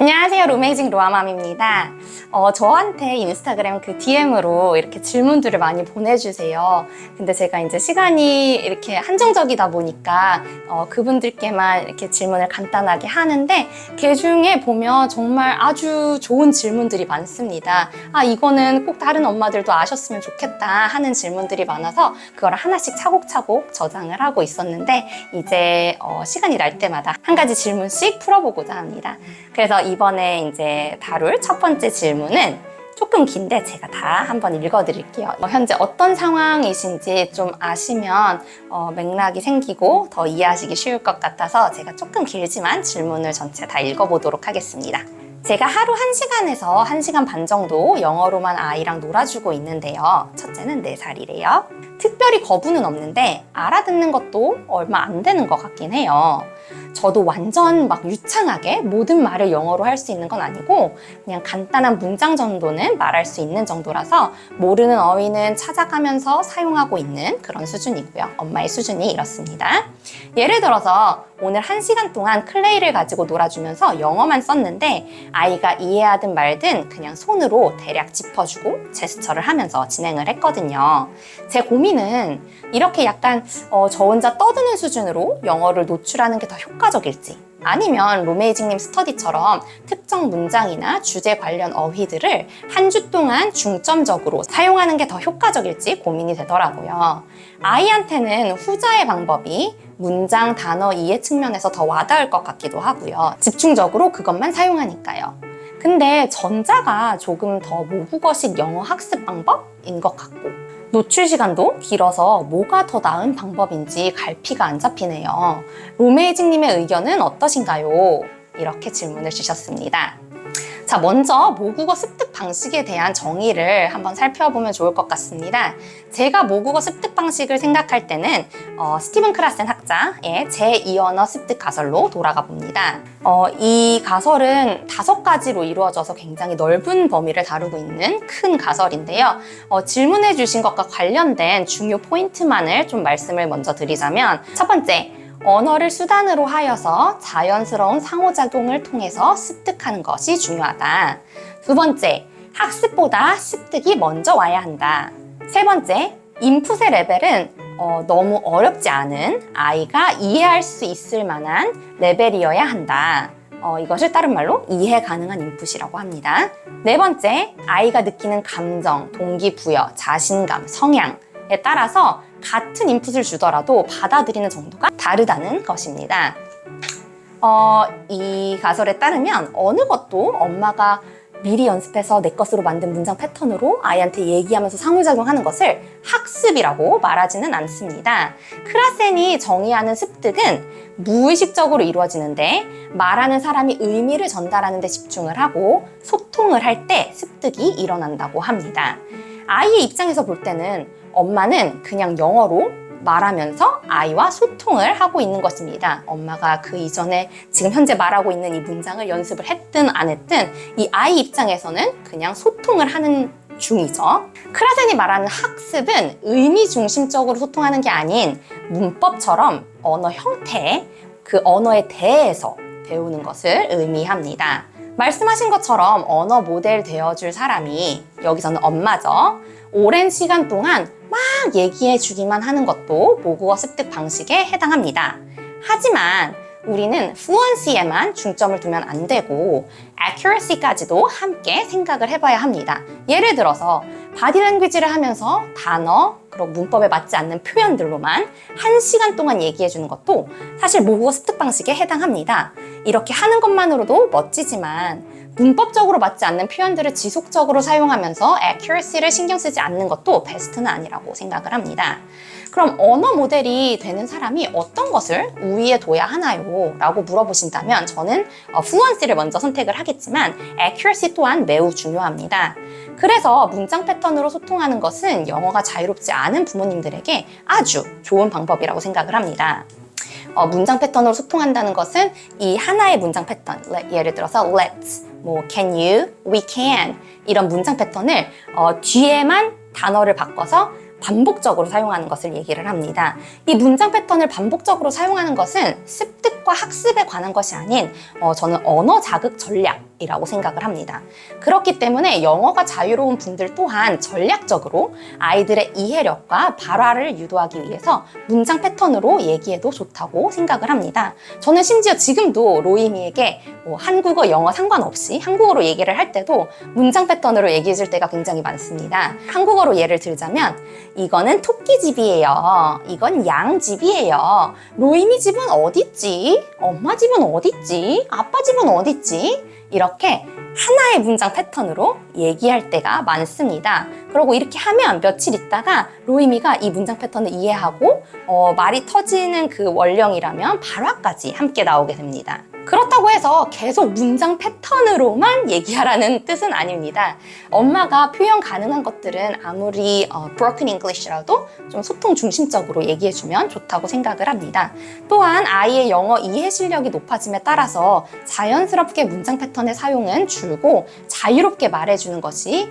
안녕하세요. 로메이징 로아맘입니다. 저한테 인스타그램 그 DM으로 이렇게 질문들을 많이 보내주세요. 근데 제가 이제 시간이 이렇게 한정적이다 보니까 그분들께만 이렇게 질문을 간단하게 하는데 그 중에 보면 정말 아주 좋은 질문들이 많습니다. 이거는 꼭 다른 엄마들도 아셨으면 좋겠다 하는 질문들이 많아서 그걸 하나씩 차곡차곡 저장을 하고 있었는데 이제 시간이 날 때마다 한 가지 질문씩 풀어보고자 합니다. 그래서 이번에 이제 다룰 첫 번째 질문은 조금 긴데 제가 다 한번 읽어드릴게요. 현재 어떤 상황이신지 좀 아시면 맥락이 생기고 더 이해하시기 쉬울 것 같아서 제가 조금 길지만 질문을 전체 다 읽어보도록 하겠습니다. 제가 하루 1시간에서 1시간 반 정도 영어로만 아이랑 놀아주고 있는데요. 첫째는 4살이래요. 특별히 거부는 없는데 알아듣는 것도 얼마 안 되는 것 같긴 해요. 저도 완전 막 유창하게 모든 말을 영어로 할 수 있는 건 아니고 그냥 간단한 문장 정도는 말할 수 있는 정도라서 모르는 어휘는 찾아가면서 사용하고 있는 그런 수준이고요. 엄마의 수준이 이렇습니다. 예를 들어서 오늘 1시간 동안 클레이를 가지고 놀아주면서 영어만 썼는데 아이가 이해하든 말든 그냥 손으로 대략 짚어주고 제스처를 하면서 진행을 했거든요. 제 고민은 이렇게 약간 저 혼자 떠드는 수준으로 영어를 노출하는 게 더 효과적일지 아니면 로메이징님 스터디처럼 특정 문장이나 주제 관련 어휘들을 한 주 동안 중점적으로 사용하는 게 더 효과적일지 고민이 되더라고요. 아이한테는 후자의 방법이 문장, 단어 이해 측면에서 더 와닿을 것 같기도 하고요. 집중적으로 그것만 사용하니까요. 근데 전자가 조금 더 모국어식 영어 학습 방법인 것 같고 노출 시간도 길어서 뭐가 더 나은 방법인지 갈피가 안 잡히네요. 로메이징님의 의견은 어떠신가요? 이렇게 질문을 주셨습니다. 자, 먼저 모국어 습득 방식에 대한 정의를 한번 살펴보면 좋을 것 같습니다. 제가 모국어 습득 방식을 생각할 때는 스티븐 크라센 학자의 제2언어 습득 가설로 돌아가 봅니다. 이 가설은 5가지로 이루어져서 굉장히 넓은 범위를 다루고 있는 큰 가설인데요. 질문해 주신 것과 관련된 중요 포인트만을 좀 말씀을 먼저 드리자면 첫 번째, 언어를 수단으로 하여서 자연스러운 상호작용을 통해서 습득하는 것이 중요하다. 두 번째, 학습보다 습득이 먼저 와야 한다. 세 번째, 인풋의 레벨은 너무 어렵지 않은 아이가 이해할 수 있을 만한 레벨이어야 한다. 이것을 다른 말로 이해 가능한 인풋이라고 합니다. 네 번째, 아이가 느끼는 감정, 동기부여, 자신감, 성향에 따라서 같은 인풋을 주더라도 받아들이는 정도가 다르다는 것입니다. 이 가설에 따르면 어느 것도 엄마가 미리 연습해서 내 것으로 만든 문장 패턴으로 아이한테 얘기하면서 상호작용하는 것을 학습이라고 말하지는 않습니다. 크라센이 정의하는 습득은 무의식적으로 이루어지는데 말하는 사람이 의미를 전달하는 데 집중을 하고 소통을 할 때 습득이 일어난다고 합니다. 아이의 입장에서 볼 때는 엄마는 그냥 영어로 말하면서 아이와 소통을 하고 있는 것입니다. 엄마가 그 이전에 지금 현재 말하고 있는 이 문장을 연습을 했든 안 했든 이 아이 입장에서는 그냥 소통을 하는 중이죠. 크라센이 말하는 학습은 의미 중심적으로 소통하는 게 아닌 문법처럼 언어 형태, 그 언어에 대해서 배우는 것을 의미합니다. 말씀하신 것처럼 언어 모델 되어줄 사람이 여기서는 엄마죠. 오랜 시간 동안 막 얘기해 주기만 하는 것도 모국어 습득 방식에 해당합니다. 하지만 우리는 fluency에만 중점을 두면 안 되고 accuracy까지도 함께 생각을 해봐야 합니다. 예를 들어서 바디 랭귀지를 하면서 단어, 그리고 문법에 맞지 않는 표현들로만 1시간 동안 얘기해 주는 것도 사실 모국어 습득 방식에 해당합니다. 이렇게 하는 것만으로도 멋지지만 문법적으로 맞지 않는 표현들을 지속적으로 사용하면서 accuracy를 신경 쓰지 않는 것도 베스트는 아니라고 생각을 합니다. 그럼 언어 모델이 되는 사람이 어떤 것을 우위에 둬야 하나요? 라고 물어보신다면 저는 fluency를 먼저 선택을 하겠지만 accuracy 또한 매우 중요합니다. 그래서 문장 패턴으로 소통하는 것은 영어가 자유롭지 않은 부모님들에게 아주 좋은 방법이라고 생각을 합니다. 문장 패턴으로 소통한다는 것은 이 하나의 문장 패턴, 예를 들어서 let's, can you, we can 이런 문장 패턴을 뒤에만 단어를 바꿔서 반복적으로 사용하는 것을 얘기를 합니다. 이 문장 패턴을 반복적으로 사용하는 것은 습득과 학습에 관한 것이 아닌 저는 언어 자극 전략 이라고 생각을 합니다. 그렇기 때문에 영어가 자유로운 분들 또한 전략적으로 아이들의 이해력과 발화를 유도하기 위해서 문장 패턴으로 얘기해도 좋다고 생각을 합니다. 저는 심지어 지금도 로이미에게 뭐 한국어, 영어 상관없이 한국어로 얘기를 할 때도 문장 패턴으로 얘기해 줄 때가 굉장히 많습니다. 한국어로 예를 들자면 이거는 토끼집이에요. 이건 양집이에요. 로이미 집은 어딨지? 엄마 집은 어딨지? 아빠 집은 어딨지? 이렇게 하나의 문장 패턴으로 얘기할 때가 많습니다. 그리고 이렇게 하면 며칠 있다가 로이미가 이 문장 패턴을 이해하고 말이 터지는 그 원령이라면 발화까지 함께 나오게 됩니다. 그렇다고 해서 계속 문장 패턴으로만 얘기하라는 뜻은 아닙니다. 엄마가 표현 가능한 것들은 아무리 broken English라도 좀 소통 중심적으로 얘기해주면 좋다고 생각을 합니다. 또한 아이의 영어 이해 실력이 높아짐에 따라서 자연스럽게 문장 패턴의 사용은 줄고 자유롭게 말해주는 것이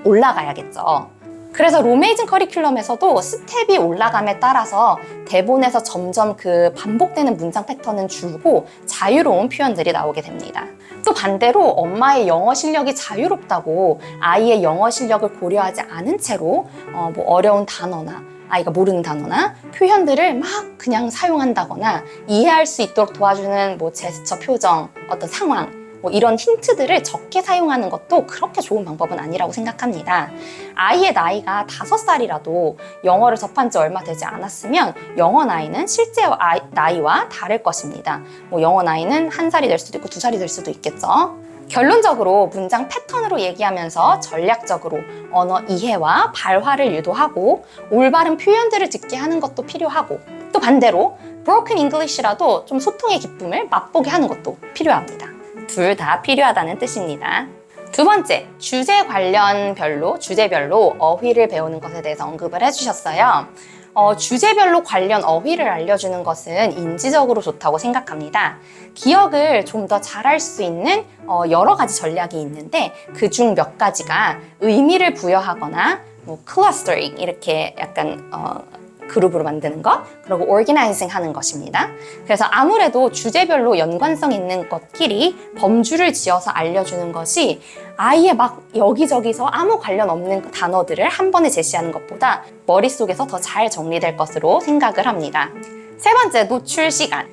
올라가야겠죠. 그래서 로메이즌 커리큘럼에서도 스텝이 올라감에 따라서 대본에서 점점 그 반복되는 문장 패턴은 줄고 자유로운 표현들이 나오게 됩니다. 또 반대로 엄마의 영어 실력이 자유롭다고 아이의 영어 실력을 고려하지 않은 채로 뭐 어려운 단어나 아이가 모르는 단어나 표현들을 막 그냥 사용한다거나 이해할 수 있도록 도와주는 뭐 제스처, 표정, 어떤 상황 뭐 이런 힌트들을 적게 사용하는 것도 그렇게 좋은 방법은 아니라고 생각합니다. 아이의 나이가 5살이라도 영어를 접한 지 얼마 되지 않았으면 영어 나이는 실제 나이와 다를 것입니다. 뭐 영어 나이는 1살이 될 수도 있고 2살이 될 수도 있겠죠. 결론적으로 문장 패턴으로 얘기하면서 전략적으로 언어 이해와 발화를 유도하고 올바른 표현들을 듣게 하는 것도 필요하고 또 반대로 broken English라도 좀 소통의 기쁨을 맛보게 하는 것도 필요합니다. 둘 다 필요하다는 뜻입니다. 두 번째, 주제별로 어휘를 배우는 것에 대해서 언급을 해주셨어요. 주제별로 관련 어휘를 알려주는 것은 인지적으로 좋다고 생각합니다. 기억을 좀 더 잘할 수 있는 여러 가지 전략이 있는데 그중 몇 가지가 의미를 부여하거나 뭐 클러스터링 이렇게 약간 그룹으로 만드는 것, 그리고 organizing 하는 것입니다. 그래서 아무래도 주제별로 연관성 있는 것끼리 범주를 지어서 알려주는 것이 아이의 막 여기저기서 아무 관련 없는 단어들을 한 번에 제시하는 것보다 머릿속에서 더 잘 정리될 것으로 생각을 합니다. 세 번째, 노출 시간.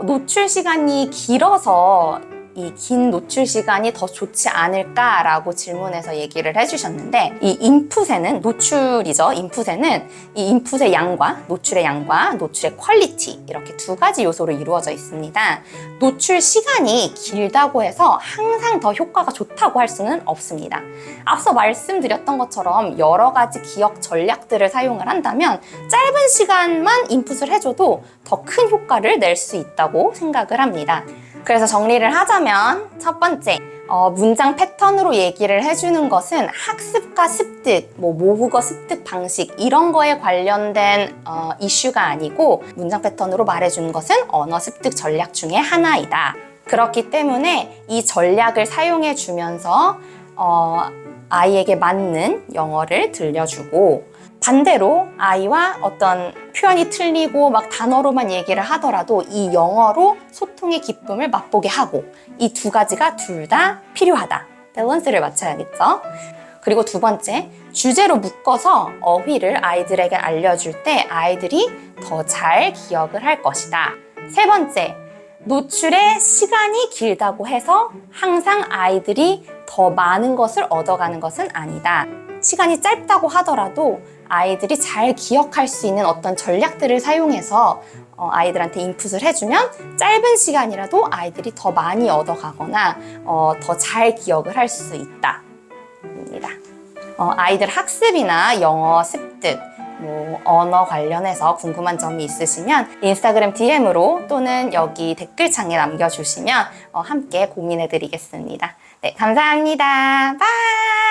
노출 시간이 길어서 이 긴 노출 시간이 더 좋지 않을까라고 질문해서 얘기를 해주셨는데 이 인풋에는 노출이죠. 인풋에는 이 인풋의 양과 노출의 퀄리티 이렇게 두 가지 요소로 이루어져 있습니다. 노출 시간이 길다고 해서 항상 더 효과가 좋다고 할 수는 없습니다. 앞서 말씀드렸던 것처럼 여러 가지 기억 전략들을 사용을 한다면 짧은 시간만 인풋을 해줘도 더 큰 효과를 낼 수 있다고 생각을 합니다. 그래서 정리를 하자면 첫 번째, 문장 패턴으로 얘기를 해주는 것은 학습과 습득, 뭐 모국어 습득 방식 이런 거에 관련된 이슈가 아니고 문장 패턴으로 말해주는 것은 언어 습득 전략 중에 하나이다. 그렇기 때문에 이 전략을 사용해 주면서 아이에게 맞는 영어를 들려주고 반대로 아이와 어떤 표현이 틀리고 막 단어로만 얘기를 하더라도 이 영어로 소통의 기쁨을 맛보게 하고 이 두 가지가 둘 다 필요하다. 밸런스를 맞춰야겠죠. 그리고 두 번째, 주제로 묶어서 어휘를 아이들에게 알려줄 때 아이들이 더 잘 기억을 할 것이다. 세 번째, 노출의 시간이 길다고 해서 항상 아이들이 더 많은 것을 얻어가는 것은 아니다. 시간이 짧다고 하더라도 아이들이 잘 기억할 수 있는 어떤 전략들을 사용해서 아이들한테 인풋을 해주면 짧은 시간이라도 아이들이 더 많이 얻어가거나 더 잘 기억을 할 수 있다. 입니다. 아이들 학습이나 영어 습득, 뭐 언어 관련해서 궁금한 점이 있으시면 인스타그램 DM으로 또는 여기 댓글창에 남겨주시면 함께 고민해드리겠습니다. 네, 감사합니다. 바이!